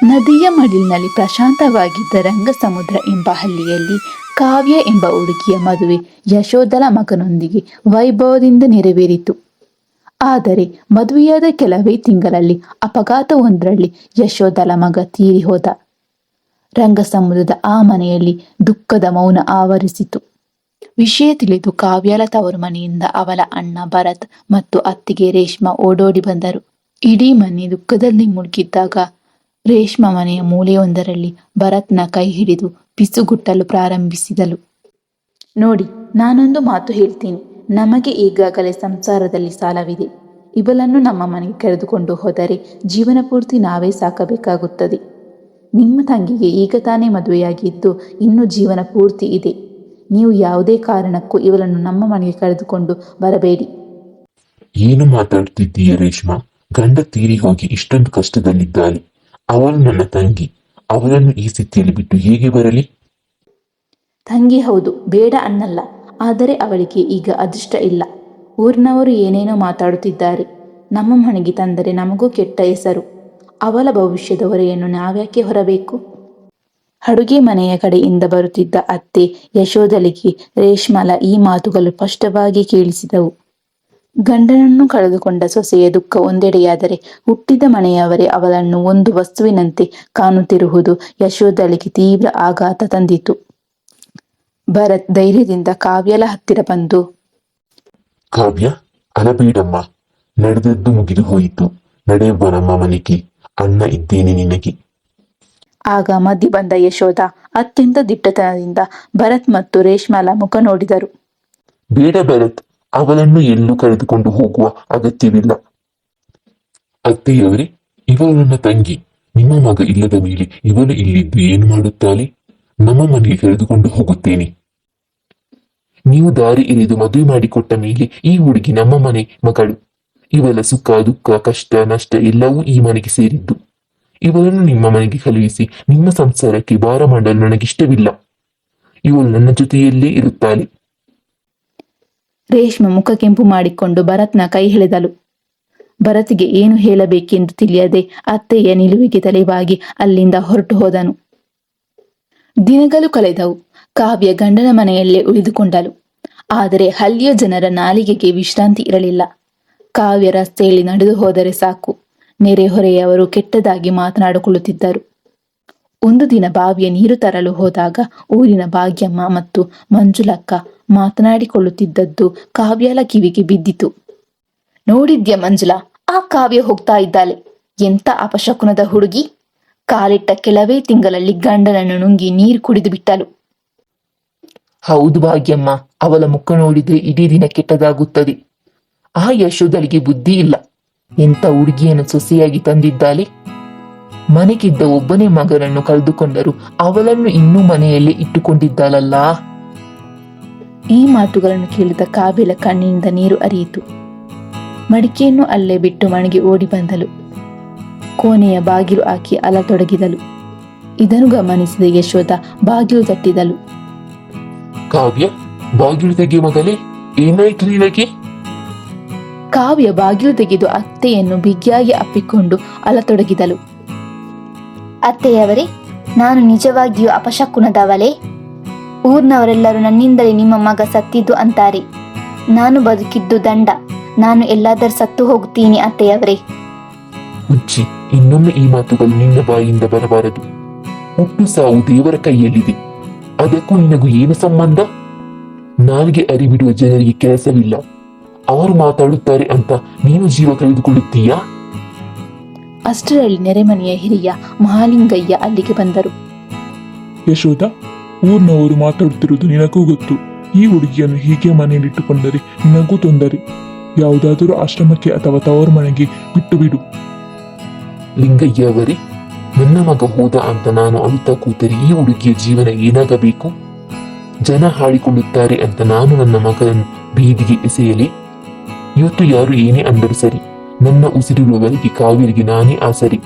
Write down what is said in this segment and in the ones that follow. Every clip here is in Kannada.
ನದಿಯ ಮಡಿಲಿನಲ್ಲಿ ಪ್ರಶಾಂತವಾಗಿದ್ದ ರಂಗಸಮುದ್ರ ಎಂಬ ಹಳ್ಳಿಯಲ್ಲಿ ಕಾವ್ಯ ಎಂಬ ಹುಡುಗಿಯ ಮದುವೆ ಯಶೋಧರ ಮಗನೊಂದಿಗೆ ವೈಭವದಿಂದ ನೆರವೇರಿತು. ಆದರೆ ಮದುವೆಯಾದ ಕೆಲವೇ ತಿಂಗಳಲ್ಲಿ ಅಪಘಾತವೊಂದರಲ್ಲಿ ಯಶೋಧರ ಮಗ ತೀರಿ ಹೋದ. ರಂಗಸಮುದ್ರದ ಆ ಮನೆಯಲ್ಲಿ ದುಃಖದ ಮೌನ ಆವರಿಸಿತು. ವಿಷಯ ತಿಳಿದು ಕಾವ್ಯಳ ತವರು ಮನೆಯಿಂದ ಅವಳ ಅಣ್ಣ ಭರತ್ ಮತ್ತು ಅತ್ತಿಗೆ ರೇಷ್ಮಾ ಓಡೋಡಿ ಬಂದರು. ಇಡೀ ಮನೆ ದುಃಖದಲ್ಲಿ ಮುಳುಗಿದ್ದಾಗ ರೇಷ್ಮಾ ಮನೆಯ ಮೂಲೆಯೊಂದರಲ್ಲಿ ಭರತ್ನ ಕೈ ಹಿಡಿದು ಪಿಸುಗುಟ್ಟಲು ಪ್ರಾರಂಭಿಸಿದಳು. ನೋಡಿ, ನಾನೊಂದು ಮಾತು ಹೇಳ್ತೀನಿ. ನಮಗೆ ಈಗಾಗಲೇ ಸಂಸಾರದಲ್ಲಿ ಸಾಲವಿದೆ. ಇವಳನ್ನು ನಮ್ಮ ಮನೆಗೆ ಕರೆದುಕೊಂಡು ಹೋದರೆ ಜೀವನ ಪೂರ್ತಿ ನಾವೇ ಸಾಕಬೇಕಾಗುತ್ತದೆ. ನಿಮ್ಮ ತಂಗಿಗೆ ಈಗ ತಾನೇ ಮದುವೆಯಾಗಿದ್ದು ಇನ್ನು ಜೀವನ ಪೂರ್ತಿ ಇದೆ. ನೀವು ಯಾವುದೇ ಕಾರಣಕ್ಕೂ ಇವಳನ್ನು ನಮ್ಮ ಮನೆಗೆ ಕರೆದುಕೊಂಡು ಬರಬೇಡಿ. ಏನು ಮಾತಾಡ್ತಿದ್ದೀಯ ರೇಷ್ಮಾ? ಗಂಡ ತೀರಿ ಹೋಗಿ ಇಷ್ಟೊಂದು ಕಷ್ಟದಲ್ಲಿದ್ದಾಳೆ. ಅವಳು ನನ್ನ ತಂಗಿ. ಅವಳನ್ನು ಈ ಸ್ಥಿತಿಯಲ್ಲಿ ಬಿಟ್ಟು ಹೇಗೆ ಬರಲಿ? ತಂಗಿ ಹೌದು, ಬೇಡ ಅನ್ನಲ್ಲ. ಆದರೆ ಅವಳಿಗೆ ಈಗ ಅದೃಷ್ಟ ಇಲ್ಲ. ಊರಿನವರು ಏನೇನೋ ಮಾತಾಡುತ್ತಿದ್ದಾರೆ. ನಮ್ಮ ಮನೆಗೆ ತಂದರೆ ನಮಗೂ ಕೆಟ್ಟ ಹೆಸರು. ಅವಳ ಭವಿಷ್ಯದ ಹೊರೆಯನ್ನು ನಾವ್ಯಾಕೆ ಹೊರಬೇಕು? ಅಡುಗೆ ಮನೆಯ ಕಡೆಯಿಂದ ಬರುತ್ತಿದ್ದ ಅತ್ತೆ ಯಶೋಧಲಿಗೆ ರೇಷ್ಮಳ ಈ ಮಾತುಗಳು ಸ್ಪಷ್ಟವಾಗಿ ಕೇಳಿಸಿದವು. ಗಂಡನನ್ನು ಕಳೆದುಕೊಂಡ ಸೊಸೆಯ ದುಃಖ ಒಂದೆಡೆಯಾದರೆ ಹುಟ್ಟಿದ ಮನೆಯವರೇ ಅವಳನ್ನು ಒಂದು ವಸ್ತುವಿನಂತೆ ಕಾಣುತ್ತಿರುವುದು ಯಶೋಧಲಿಗೆ ತೀವ್ರ ಆಘಾತ ತಂದಿತು. ಭರತ್ ಧೈರ್ಯದಿಂದ ಕಾವ್ಯಳ ಹತ್ತಿರ ಬಂದು, ಕಾವ್ಯ, ಅಲಬೇಡಮ್ಮ. ನಡೆದದ್ದು ಮುಗಿದು ಹೋಯಿತು. ನಡೆಯುವ ನಮ್ಮ ಮನೆಗೆ. ಅಣ್ಣ ಇದ್ದೇನೆ ನಿನಗೆ. ಆಗ ಮಧ್ಯೆ ಬಂದ ಯಶೋಧ ಅತ್ಯಂತ ದಿಟ್ಟತನದಿಂದ ಭರತ್ ಮತ್ತು ರೇಷ್ಮಳ ಮುಖ ನೋಡಿದರು. ಬೇಡ ಭರತ್, ಅವಳನ್ನು ಎಲ್ಲೂ ಕರೆದುಕೊಂಡು ಹೋಗುವ ಅಗತ್ಯವಿಲ್ಲ. ಅತ್ತೆಯವರೇ, ಇವಳು ನನ್ನ ತಂಗಿ. ನಿಮ್ಮ ಮಗ ಇಲ್ಲದ ಮೇಲೆ ಇವಳು ಇಲ್ಲಿದ್ದು ಏನು ಮಾಡುತ್ತಾಳೆ? ನಮ್ಮ ಮನೆಗೆ ಕರೆದುಕೊಂಡು ಹೋಗುತ್ತೇನೆ. ನೀವು ದಾರಿ ಎರೆದು ಮದುವೆ ಮಾಡಿಕೊಟ್ಟ ಮೇಲೆ ಈ ಹುಡುಗಿ ನಮ್ಮ ಮನೆ ಮಗಳು. ಇವಳ ಸುಖ ದುಃಖ ಕಷ್ಟ ನಷ್ಟ ಎಲ್ಲವೂ ಈ ಮನೆಗೆ ಸೇರಿದ್ದು. ಇವಳನ್ನು ನಿಮ್ಮ ಮನೆಗೆ ಕಳುಹಿಸಿ ನಿಮ್ಮ ಸಂಸಾರಕ್ಕೆ ಭಾರ ಮಾಡಲು ನನಗಿಷ್ಟವಿಲ್ಲ. ಇವಳು ನನ್ನ ಜೊತೆಯಲ್ಲೇ ಇರುತ್ತಾಳೆ. ರೇಷ್ಮೆ ಮುಖ ಕೆಂಪು ಮಾಡಿಕೊಂಡು ಭರತ್ನ ಕೈ ಹಿಡಿದಳು. ಭರತ್ಗೆ ಏನು ಹೇಳಬೇಕೆಂದು ತಿಳಿಯದೆ ಅತ್ತೆಯ ನಿಲುವಿಗೆ ತಲೆಬಾಗಿ ಅಲ್ಲಿಂದ ಹೊರಟು ಹೋದನು. ದಿನಗಳು ಕಳೆದವು. ಕಾವ್ಯ ಗಂಡನ ಮನೆಯಲ್ಲೇ ಉಳಿದುಕೊಂಡಳು. ಆದರೆ ಹಳ್ಳಿಯ ಜನರ ನಾಲಿಗೆಗೆ ವಿಶ್ರಾಂತಿ ಇರಲಿಲ್ಲ. ಕಾವ್ಯ ರಸ್ತೆಯಲ್ಲಿ ನಡೆದು ಹೋದರೆ ಸಾಕು, ನೆರೆಹೊರೆಯವರು ಕೆಟ್ಟದಾಗಿ ಮಾತನಾಡಿಕೊಳ್ಳುತ್ತಿದ್ದರು. ಒಂದು ದಿನ ಬಾವಿಯ ನೀರು ತರಲು ಹೋದಾಗ ಊರಿನ ಭಾಗ್ಯಮ್ಮ ಮತ್ತು ಮಂಜುಳಕ್ಕ ಮಾತನಾಡಿಕೊಳ್ಳುತ್ತಿದ್ದದ್ದು ಕಾವ್ಯಳ ಕಿವಿಗೆ ಬಿದ್ದಿತು. ನೋಡಿದ್ಯ ಮಂಜುಳಾ, ಆ ಕಾವ್ಯ ಹೋಗ್ತಾ ಇದ್ದಾಳೆ. ಎಂತ ಅಪಶಕುನದ ಹುಡುಗಿ! ಕಾಲಿಟ್ಟ ಕೆಲವೇ ತಿಂಗಳಲ್ಲಿ ಗಂಡನನ್ನು ನುಂಗಿ ನೀರು ಕುಡಿದು ಬಿಟ್ಟಳು. ಹೌದು ಭಾಗ್ಯಮ್ಮ, ಅವಳ ಮುಖ ನೋಡಿದ್ರೆ ಇಡೀ ದಿನ ಕೆಟ್ಟದಾಗುತ್ತದೆ. ಆ ಯಶೋಧಳಿಗೆ ಬುದ್ಧಿ ಇಲ್ಲ. ಎಂತ ಹುಡುಗಿಯನ್ನು ಸೊಸೆಯಾಗಿ ತಂದಿದ್ದಾಳೆ. ಮನೆಗಿದ್ದ ಒಬ್ಬನೇ ಮಗನನ್ನು ಕಳೆದುಕೊಂಡರು, ಅವಳನ್ನು ಇನ್ನೂ ಮನೆಯಲ್ಲೇ ಇಟ್ಟುಕೊಂಡಿದ್ದಾಳಲ್ಲ. ಈ ಮಾತುಗಳನ್ನು ಕೇಳಿದ ಕಾವ್ಯಳ ಕಣ್ಣಿನಿಂದ ನೀರು ಹರಿಯಿತು. ಮಡಿಕೆಯನ್ನು ಅಲ್ಲೇ ಬಿಟ್ಟು ಮನೆಗೆ ಓಡಿ ಬಂದಳು. ಕೋಣೆಯ ಬಾಗಿಲು ಹಾಕಿ ಅಲತೊಡಗಿದಳು. ಇದನ್ನು ಗಮನಿಸಿದ ಯಶೋಧ ಬಾಗಿಲು ತಟ್ಟಿದಳು. ಕಾವ್ಯ, ಬಾಗಿಲು ತೆಗೆ ಮಗಲೇ. ಏನಾಯ್ತು ನಿನಗೆ? ಕಾವ್ಯ ಬಾಗಿಲು ತೆಗೆದು ಅತ್ತೆಯನ್ನು ಬಿಗಿಯಾಗಿ ಅಪ್ಪಿಕೊಂಡು ಅಲತೊಡಗಿದಳು. ಅತ್ತೆಯವರೇ, ನಾನು ನಿಜವಾಗಿಯೂ ಅಪಶಕುನದವಳೇ? ಊರ್ನವರೆಲ್ಲರೂ ನನ್ನಿಂದಲೇ ನಿಮ್ಮ ಮಗ ಸತ್ತಿದ್ದು ಅಂತಾರೆ. ನಾನು ಬದುಕಿದ್ದು ದಂಡ. ನಾನು ಎಲ್ಲಾದರೂ ಸತ್ತು ಹೋಗ್ತೀನಿ ಅತ್ತೆಯವರೇ. ಹುಚ್ಚಿ, ಇನ್ನೊಮ್ಮೆ ಈ ಮಾತುಗಳು ನಿನ್ನ ಬಾಯಿಯಿಂದ ಬರಬಾರದು. ಹುಟ್ಟು ಸಾವು ದೇವರ ಕೈಯಲ್ಲಿದೆ. ಅದಕ್ಕೂ ನಿನಗೂ ಏನು ಸಂಬಂಧ? ನಾಲಿಗೆ ಅರಿಬಿಡುವ ಜನರಿಗೆ ಕೆಲಸವಿಲ್ಲ. ಅವರು ಮಾತಾಡುತ್ತಾರೆ ಅಂತ ನೀನು ಜೀವ ಕಳೆದುಕೊಳ್ಳುತ್ತೀಯಾ? ಅಷ್ಟರಲ್ಲಿ ನೆರೆಮನೆಯ ಹಿರಿಯ ಮಹಾಲಿಂಗಯ್ಯ ಅಲ್ಲಿಗೆ ಬಂದರು. ಯಶೋಧ, ಊರ್ನವರು ಮಾತಾಡುತ್ತಿರುವುದು ನಿನಗೂ ಗೊತ್ತು. ಈ ಹುಡುಗಿಯನ್ನು ಹೀಗೆ ಮನೆಯಲ್ಲಿಟ್ಟುಕೊಂಡರೆ ನಿನಗೂ ತೊಂದರೆ. ಯಾವುದಾದರೂ ಆಶ್ರಮಕ್ಕೆ ಅಥವಾ ತವರು ಮನೆಗೆ ಬಿಟ್ಟು ಬಿಡು. ಲಿಂಗಯ್ಯ ಅವರೇ, ನನ್ನ ಮಗ ಹೋದ ಅಂತ ನಾನು ಅಳುತ್ತಾ ಕೂತರೆ ಈ ಹುಡುಗಿಯ ಜೀವನ ಏನಾಗಬೇಕು? ಜನ ಹಾಡಿಕೊಳ್ಳುತ್ತಾರೆ ಅಂತ ನಾನು ನನ್ನ ಮಗನನ್ನು ಬೀದಿಗೆ ಎಸೆಯಲಿ? ಇವತ್ತು ಯಾರು ಏನೇ ಅಂದರೂ ಸರಿ, ನನ್ನ ಉಸಿರಿರುವವರೆಗೆ ಕಾವೇರಿಗೆ ನಾನೇ ಆಸರಿ.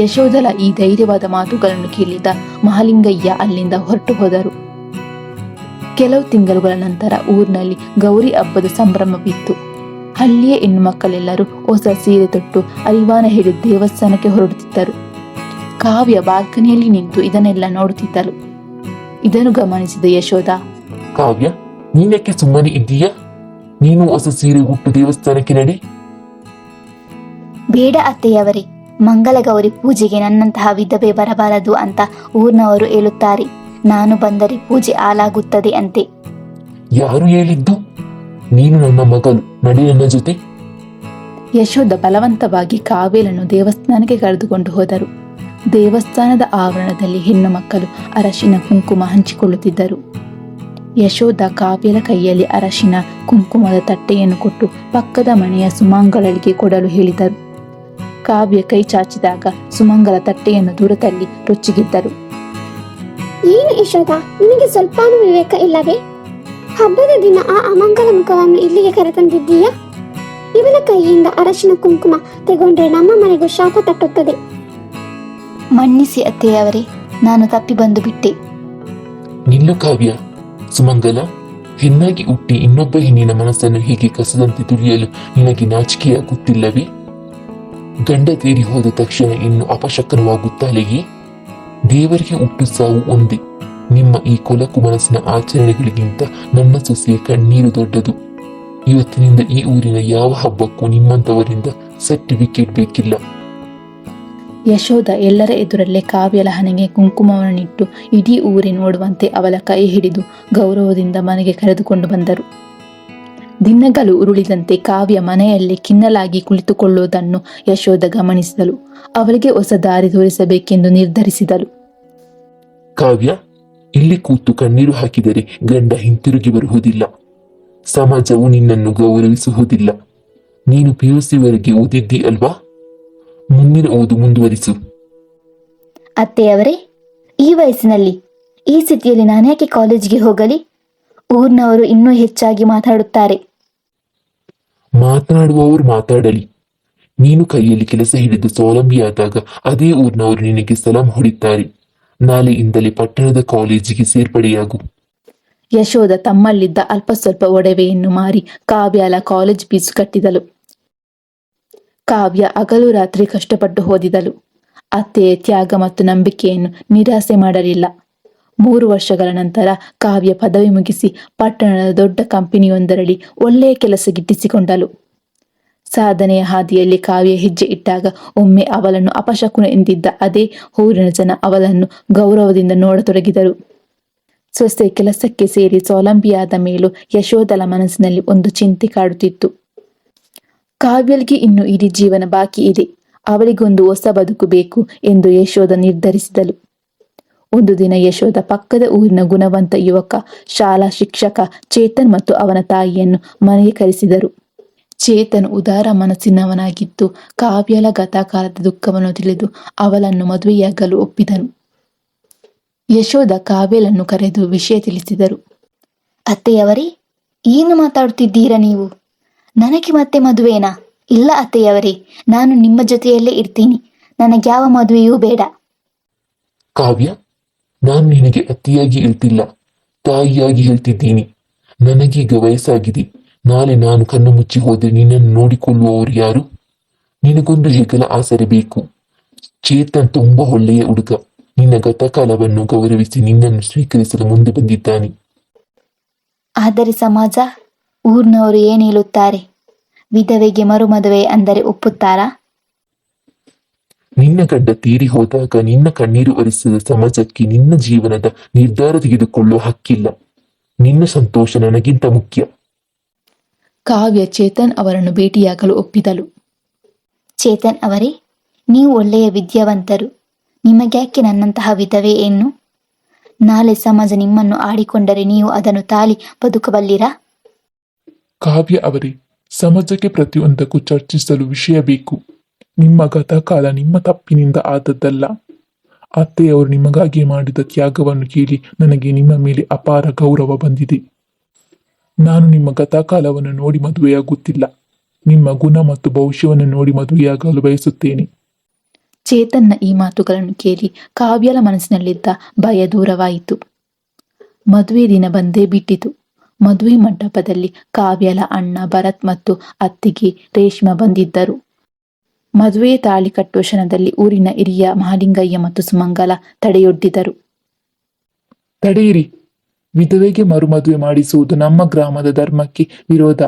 ಯಶೋಧರ ಈ ಧೈರ್ಯವಾದ ಮಾತುಗಳನ್ನು ಕೇಳಿದ ಮಹಾಲಿಂಗಯ್ಯ ಅಲ್ಲಿಂದ ಹೊರಟು ಹೋದರು. ಕೆಲವು ತಿಂಗಳುಗಳ ನಂತರ ಊರಿನಲ್ಲಿ ಗೌರಿ ಹಬ್ಬದ ಸಂಭ್ರಮವಿತ್ತು. ಹಳ್ಳಿಯ ಹೆಣ್ಣು ಮಕ್ಕಳೆಲ್ಲರೂ ಹೊಸ ಸೀರೆ ತೊಟ್ಟು ಅರಿವಾನ ಹಿಡಿದು ದೇವಸ್ಥಾನಕ್ಕೆ ಹೊರಡುತ್ತಿದ್ದರು. ಕಾವ್ಯ ಬಾಲ್ಕನಿಯಲ್ಲಿ ನಿಂತು ಇದನ್ನೆಲ್ಲ ನೋಡುತ್ತಿದ್ದಳು. ಇದನ್ನು ಗಮನಿಸಿದ ಯಶೋಧ, ಕಾವ್ಯ, ನೀನಕ್ಕೆ ಸುಮ್ಮನೆ ಇದ್ದೀಯಾ? ನೀನು ಹೊಸ ಸೀರೆ ಹುಟ್ಟು ದೇವಸ್ಥಾನಕ್ಕೆ ನಡೆ. ಬೇಡ ಅತ್ತೆಯವರೇ, ಮಂಗಲಗೌರಿ ಪೂಜೆಗೆ ನನ್ನಂತಹ ವಿಧವೆ ಬರಬಾರದು ಅಂತ ಊರ್ನವರು ಹೇಳುತ್ತಾರೆ. ನಾನು ಬಂದರೆ ಪೂಜೆ ಹಾಳಾಗುತ್ತದೆ ಅಂತೆ. ಯಾರು ಹೇಳಿದ್ದು? ನೀನು ನನ್ನ ಮಗಳು, ನಡೆ ನನ್ನ ಜೊತೆ. ಯಶೋಧ ಬಲವಂತವಾಗಿ ಕಾವ್ಯಳನ್ನು ದೇವಸ್ಥಾನಕ್ಕೆ ಕರೆದುಕೊಂಡು ಹೋದರು. ದೇವಸ್ಥಾನದ ಆವರಣದಲ್ಲಿ ಹೆಣ್ಣು ಮಕ್ಕಳು ಅರಶಿನ ಕುಂಕುಮ ಹಂಚಿಕೊಳ್ಳುತ್ತಿದ್ದರು. ಯಶೋಧ ಕಾವ್ಯಳ ಕೈಯಲ್ಲಿ ಅರಶಿನ ಕುಂಕುಮದ ತಟ್ಟೆಯನ್ನು ಕೊಟ್ಟು ಪಕ್ಕದ ಮನೆಯ ಸುಮಂಗಳಳಿಗೆ ಕೊಡಲು ಹೇಳಿದರು. ಕಾವ್ಯ ಕೈ ಚಾಚಿದಾಗ ಸುಮಂಗಲ ತಟ್ಟೆಯನ್ನು ದೂರ ತಳ್ಳಿ ರೊಚ್ಚಿಗಿದ್ದರು. ಏನು ಯಶೋಧ, ನಿನಗೆ ಸ್ವಲ್ಪಾನು ವಿವೇಕ ಇಲ್ಲವೇ? ಹಬ್ಬದ ದಿನ ಆ ಅಮಂಗಲ ಮುಖವನ್ನು ಇಲ್ಲಿಗೆ ಕರೆತಂದಿದ್ದೀಯಾ? ಇವನ ಕೈಯಿಂದ ಅರಶಿನ ಕುಂಕುಮ ತಗೊಂಡ್ರೆ ನಮ್ಮ ಮನೆಗೂ ಶಾಪ ತಟ್ಟುತ್ತದೆ. ಮನ್ನಿಸಿ ಅತ್ತೆಯವರೇ, ನಾನು ತಪ್ಪಿ ಬಂದು ಬಿಟ್ಟೆ. ನಿಲ್ಲು ಕಾವ್ಯ. ಸುಮಂಗಲ, ಹೆಣ್ಣಾಗಿ ಹುಟ್ಟಿ ಇನ್ನೊಬ್ಬ ಹೆಣ್ಣಿನ ಮನಸ್ಸನ್ನು ಹೀಗೆ ಕಸದಂತೆ ತುಳಿಯಲು ನಿನಗೆ ನಾಚಿಕೆಯಾಗುತ್ತಿಲ್ಲವೇ? ಗಂಡ ತೀರಿ ಹೋದ ತಕ್ಷಣ ಇನ್ನು ಅಪಶಕನವಾಗುತ್ತಾಳೆಯೇ? ದೇವರಿಗೆ ಹುಟ್ಟು ಸಾವು ಒಂದೇ. ನಿಮ್ಮ ಈ ಕೊಲಕು ಮನಸ್ಸಿನ ಆಚರಣೆಗಳಿಗಿಂತ ನನ್ನ ಸೊಸೆಯ ಕಣ್ಣೀರು ದೊಡ್ಡದು. ಇವತ್ತಿನಿಂದ ಈ ಊರಿನ ಯಾವ ಹಬ್ಬಕ್ಕೂ ನಿಮ್ಮಂತವರಿಂದ ಸರ್ಟಿಫಿಕೇಟ್ ಬೇಕಿಲ್ಲ. ಯಶೋಧ ಎಲ್ಲರ ಎದುರಲ್ಲೇ ಕಾವ್ಯಳ ಹಣೆಗೆ ಕುಂಕುಮವನ್ನಿಟ್ಟು ಇಡೀ ಊರಿ ನೋಡುವಂತೆ ಅವಳ ಕೈ ಹಿಡಿದು ಗೌರವದಿಂದ ಮನೆಗೆ ಕರೆದುಕೊಂಡು ಬಂದರು. ದಿನಗಳು ಉರುಳಿದಂತೆ ಕಾವ್ಯ ಮನೆಯಲ್ಲಿ ಖಿನ್ನಲಾಗಿ ಕುಳಿತುಕೊಳ್ಳುವುದನ್ನು ಯಶೋಧ ಗಮನಿಸಿದಳು. ಅವಳಿಗೆ ಹೊಸ ದಾರಿ ತೋರಿಸಬೇಕೆಂದು ನಿರ್ಧರಿಸಿದಳು. ಕಾವ್ಯ, ಇಲ್ಲಿ ಕೂತು ಕಣ್ಣೀರು ಹಾಕಿದರೆ ಗಂಡ ಹಿಂತಿರುಗಿ ಬರುವುದಿಲ್ಲ. ಸಮಾಜವು ನಿನ್ನನ್ನು ಗೌರವಿಸುವುದಿಲ್ಲ. ನೀನು PUC ಓದಿದ್ದಿ ಅಲ್ವಾ? ಮುಂದಿನ ಓದು ಮುಂದುವರಿಸು. ಅತ್ತೆಯವರೇ, ಈ ವಯಸ್ಸಿನಲ್ಲಿ ಈ ಸ್ಥಿತಿಯಲ್ಲಿ ನಾನ್ಯಾಕೆ ಕಾಲೇಜಿಗೆ ಹೋಗಲಿ? ಊರ್ನವರು ಇನ್ನೂ ಹೆಚ್ಚಾಗಿ ಮಾತಾಡುತ್ತಾರೆ. ಮಾತನಾಡುವವರು ಮಾತಾಡಲಿ. ನೀನು ಕೈಯಲ್ಲಿ ಕೆಲಸ ಹಿಡಿದು ಸ್ವಾವಲಂಬಿಯಾದಾಗ ಅದೇ ಊರಿನವರು ನಿನಗೆ ಸಲಾಂ ಹೊಡಿತಾರೆ. ನಾಳೆಯಿಂದಲೇ ಪಟ್ಟಣದ ಕಾಲೇಜಿಗೆ ಸೇರ್ಪಡೆಯಾಗು. ಯಶೋಧ ತಮ್ಮಲ್ಲಿದ್ದ ಅಲ್ಪ ಸ್ವಲ್ಪ ಒಡವೆಯನ್ನು ಮಾರಿ ಕಾವ್ಯಳ ಕಾಲೇಜ್ ಫೀಸು ಕಟ್ಟಿದಳು. ಕಾವ್ಯ ಹಗಲು ರಾತ್ರಿ ಕಷ್ಟಪಟ್ಟು ಓದಿದಳು. ಅತ್ತೆಯ ತ್ಯಾಗ ಮತ್ತು ನಂಬಿಕೆಯನ್ನು ನಿರಾಸೆ ಮಾಡಲಿಲ್ಲ. 3 ವರ್ಷಗಳ ನಂತರ ಕಾವ್ಯ ಪದವಿ ಮುಗಿಸಿ ಪಟ್ಟಣದ ದೊಡ್ಡ ಕಂಪನಿಯೊಂದರಲ್ಲಿ ಒಳ್ಳೆಯ ಕೆಲಸ ಗಿಟ್ಟಿಸಿಕೊಂಡಳು. ಸಾಧನೆಯ ಹಾದಿಯಲ್ಲಿ ಕಾವ್ಯ ಹೆಜ್ಜೆ ಇಟ್ಟಾಗ ಒಮ್ಮೆ ಅವಳನ್ನು ಅಪಶಕುನ ಎಂದಿದ್ದ ಅದೇ ಊರಿನ ಜನ ಅವಳನ್ನು ಗೌರವದಿಂದ ನೋಡತೊಡಗಿದರು. ಸೊಸೆ ಕೆಲಸಕ್ಕೆ ಸೇರಿ ಸ್ವಾವಲಂಬಿಯಾದ ಮೇಲೂ ಯಶೋಧಳ ಮನಸ್ಸಿನಲ್ಲಿ ಒಂದು ಚಿಂತೆ ಕಾಡುತ್ತಿತ್ತು. ಕಾವ್ಯಳಿಗೆ ಇನ್ನು ಇಡೀ ಜೀವನ ಬಾಕಿ ಇದೆ. ಅವಳಿಗೊಂದು ಹೊಸ ಬದುಕು ಬೇಕು ಎಂದು ಯಶೋಧ ನಿರ್ಧರಿಸಿದಳು. ಒಂದು ದಿನ ಯಶೋಧ ಪಕ್ಕದ ಊರಿನ ಗುಣವಂತ ಯುವಕ, ಶಾಲಾ ಶಿಕ್ಷಕ ಚೇತನ್ ಮತ್ತು ಅವನ ತಾಯಿಯನ್ನು ಮನೆಗೆ ಕರೆಸಿದರು. ಚೇತನ್ ಉದಾರ ಮನಸ್ಸಿನವನಾಗಿದ್ದು ಕಾವ್ಯಳ ಗತಕಾಲದ ದುಃಖವನ್ನು ತಿಳಿದು ಅವಳನ್ನು ಮದುವೆಯಾಗಲು ಒಪ್ಪಿದನು. ಯಶೋಧ ಕಾವ್ಯಳನ್ನು ಕರೆದು ವಿಷಯ ತಿಳಿಸಿದರು. ಅತ್ತೆಯವರೇ, ಏನು ಮಾತಾಡುತ್ತಿದ್ದೀರಾ ನೀವು? ನನಗೆ ಮತ್ತೆ ಮದುವೆನಾ? ಇಲ್ಲ ಅತ್ತೆಯವರೇ, ನಾನು ನಿಮ್ಮ ಜೊತೆಯಲ್ಲೇ ಇರ್ತೀನಿ. ನನಗ್ಯಾವ ಮದುವೆಯೂ ಬೇಡ. ಕಾವ್ಯ, ನಾನು ನಿನಗೆ ಅತ್ತಿಯಾಗಿ ಹೇಳ್ತಿಲ್ಲ, ತಾಯಿಯಾಗಿ ಹೇಳ್ತಿದ್ದೀನಿ. ನನಗೀಗ ವಯಸ್ಸಾಗಿದೆ. ನಾಳೆ ನಾನು ಕಣ್ಣು ಮುಚ್ಚಿ ಹೋದರೆ ನಿನ್ನನ್ನು ನೋಡಿಕೊಳ್ಳುವವರು ಯಾರು? ನಿನಗೊಂದು ಹೆಗಲ ಆಸರೆ ಬೇಕು. ಚೇತನ್ ತುಂಬಾ ಒಳ್ಳೆಯ ಹುಡುಗ. ನಿನ್ನ ಗತಕಾಲವನ್ನು ಗೌರವಿಸಿ ನಿನ್ನನ್ನು ಸ್ವೀಕರಿಸಲು ಮುಂದೆ ಬಂದಿದ್ದಾನೆ. ಆದರೆ ಸಮಾಜ, ಊರ್ನವರು ಏನು ಹೇಳುತ್ತಾರೆ? ವಿಧವೆಗೆ ಮರುಮದುವೆ ಅಂದರೆ ಒಪ್ಪುತ್ತಾರಾ? ನಿನ್ನ ಗಡ್ಡ ತೀರಿ ಹೋದಾಗ ನಿನ್ನ ಕಣ್ಣೀರು ಒರೆಸಿದ ಸಮಾಜಕ್ಕೆ ನಿನ್ನ ಜೀವನದ ನಿರ್ಧಾರ ತೆಗೆದುಕೊಳ್ಳುವ ಹಕ್ಕಿಲ್ಲ. ನಿನ್ನ ಸಂತೋಷ ನನಗಿಂತ ಮುಖ್ಯ. ಕಾವ್ಯ ಚೇತನ್ ಅವರನ್ನು ಭೇಟಿಯಾಗಲು ಒಪ್ಪಿದಳು. ಚೇತನ್ ಅವರೇ, ನೀವು ಒಳ್ಳೆಯ ವಿದ್ಯಾವಂತರು. ನಿಮಗ್ಯಾಕೆ ನನ್ನಂತಹ ವಿಧವೆ ಏನು? ನಾಳೆ ಸಮಾಜ ನಿಮ್ಮನ್ನು ಆಡಿಕೊಂಡರೆ ನೀವು ಅದನ್ನು ತಾಳಿ ಬದುಕಬಲ್ಲಿರಾ? ಕಾವ್ಯ ಅವರೇ, ಸಮಾಜಕ್ಕೆ ಪ್ರತಿಯೊಂದಕ್ಕೂ ಚರ್ಚಿಸಲು ವಿಷಯ ಬೇಕು. ನಿಮ್ಮ ಗತಕಾಲ ನಿಮ್ಮ ತಪ್ಪಿನಿಂದ ಆದದ್ದಲ್ಲ. ಅತ್ತೆಯವರು ನಿಮಗಾಗಿ ಮಾಡಿದ ತ್ಯಾಗವನ್ನು ಕೇಳಿ ನನಗೆ ನಿಮ್ಮ ಮೇಲೆ ಅಪಾರ ಗೌರವ ಬಂದಿದೆ. ನಾನು ನಿಮ್ಮ ಗತಕಾಲವನ್ನು ನೋಡಿ ಮದುವೆಯಾಗುತ್ತಿಲ್ಲ. ನಿಮ್ಮ ಗುಣ ಮತ್ತು ಭವಿಷ್ಯವನ್ನು ನೋಡಿ ಮದುವೆಯಾಗಲು ಬಯಸುತ್ತೇನೆ. ಚೇತನ್ನ ಈ ಮಾತುಗಳನ್ನು ಕೇಳಿ ಕಾವ್ಯಳ ಮನಸ್ಸಿನಲ್ಲಿದ್ದ ಭಯ ದೂರವಾಯಿತು. ಮದುವೆ ದಿನ ಬಂದೇ ಬಿಟ್ಟಿತು. ಮದುವೆ ಮಂಟಪದಲ್ಲಿ ಕಾವ್ಯಳ ಅಣ್ಣ ಭರತ್ ಮತ್ತು ಅತ್ತಿಗೆ ರೇಷ್ಮಾ ಬಂದಿದ್ದರು. ಮದುವೆ ತಾಳಿ ಕಟ್ಟುವ ಕ್ಷಣದಲ್ಲಿ ಊರಿನ ಹಿರಿಯ ಮಹಾಲಿಂಗಯ್ಯ ಮತ್ತು ಸುಮಂಗಲ ತಡೆಯೊಡ್ಡಿದರು. ತಡೆಯಿರಿ, ವಿಧವೆಗೆ ಮರುಮದುವೆ ಮಾಡಿಸುವುದು ನಮ್ಮ ಗ್ರಾಮದ ಧರ್ಮಕ್ಕೆ ವಿರೋಧ.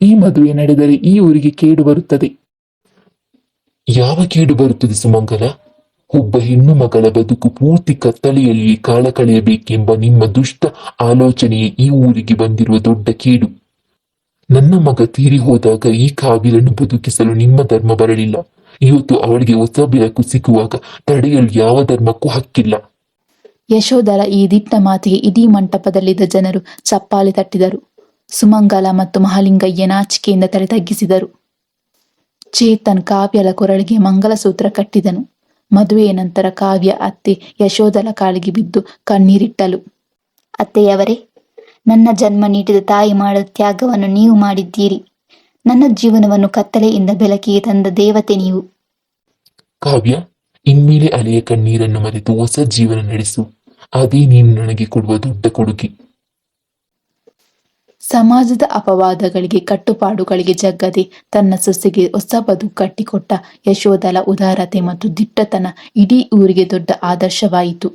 ಈ ಮದುವೆ ನಡೆದರೆ ಈ ಊರಿಗೆ ಕೇಡು ಬರುತ್ತದೆ. ಯಾವ ಕೇಡು ಬರುತ್ತದೆ ಸುಮಂಗಲ? ಒಬ್ಬ ಹೆಣ್ಣು ಮಗಳ ಬದುಕು ಪೂರ್ತಿ ಕತ್ತಲೆಯಲ್ಲಿ ಕಾಲ ಕಳೆಯಬೇಕೆಂಬ ನಿಮ್ಮ ದುಷ್ಟ ಆಲೋಚನೆಯೇ ಈ ಊರಿಗೆ ಬಂದಿರುವ ದೊಡ್ಡ ಕೇಡು. ನನ್ನ ಮಗ ತೀರಿ ಹೋದಾಗ ಈ ಕಾವ್ಯಳನ್ನು ಬದುಕಿಸಲು ನಿಮ್ಮ ಧರ್ಮ ಬರಲಿಲ್ಲ. ಇವತ್ತು ಅವಳಿಗೆ ಹೊಸ ಬೆಳಕು ಸಿಗುವಾಗ ತಡೆಯಲು ಯಾವ ಧರ್ಮಕ್ಕೂ ಹಕ್ಕಿಲ್ಲ. ಯಶೋಧರ ಈ ದಿಟ್ಟ ಮಾತಿಗೆ ಇಡೀ ಮಂಟಪದಲ್ಲಿದ್ದ ಜನರು ಚಪ್ಪಾಳೆ ತಟ್ಟಿದರು. ಸುಮಂಗಲ ಮತ್ತು ಮಹಾಲಿಂಗಯ್ಯ ನಾಚಿಕೆಯಿಂದ ತಲೆ ತಗ್ಗಿಸಿದರು. ಚೇತನ್ ಕಾವ್ಯಳ ಕೊರಳಿಗೆ ಮಂಗಲಸೂತ್ರ ಕಟ್ಟಿದನು. ಮದುವೆಯ ನಂತರ ಕಾವ್ಯ ಅತ್ತೆ ಯಶೋಧರ ಕಾಲಿಗೆ ಬಿದ್ದು ಕಣ್ಣೀರಿಟ್ಟಳು. ಅತ್ತೆಯವರೇ, ನನ್ನ ಜನ್ಮ ನೀಡಿದ ತಾಯಿ ಮಾಡಿದ ತ್ಯಾಗವನ್ನು ನೀವು ಮಾಡಿದ್ದೀರಿ. ನನ್ನ ಜೀವನವನ್ನು ಕತ್ತಲೆಯಿಂದ ಬೆಳಕಿಗೆ ತಂದ ದೇವತೆ ನೀವು. ಕಾವ್ಯ, ಇನ್ಮೇಲೆ ಅಲೆಯ ಕಣ್ಣೀರನ್ನು ಮರೆತು ಹೊಸ ಜೀವನ ನಡೆಸು. ಅದೇ ನೀನು ನನಗೆ ಕೊಡುವ ದೊಡ್ಡ ಕೊಡುಗೆ. ಸಮಾಜದ ಅಪವಾದಗಳಿಗೆ ಕಟ್ಟುಪಾಡುಗಳಿಗೆ ಜಗ್ಗದೆ ತನ್ನ ಸೊಸೆಗೆ ಹೊಸ ಬದುಕು ಕಟ್ಟಿಕೊಟ್ಟ ಯಶೋಧರ ಉದಾರತೆ ಮತ್ತು ದಿಟ್ಟತನ ಇಡೀ ಊರಿಗೆ ದೊಡ್ಡ ಆದರ್ಶವಾಯಿತು.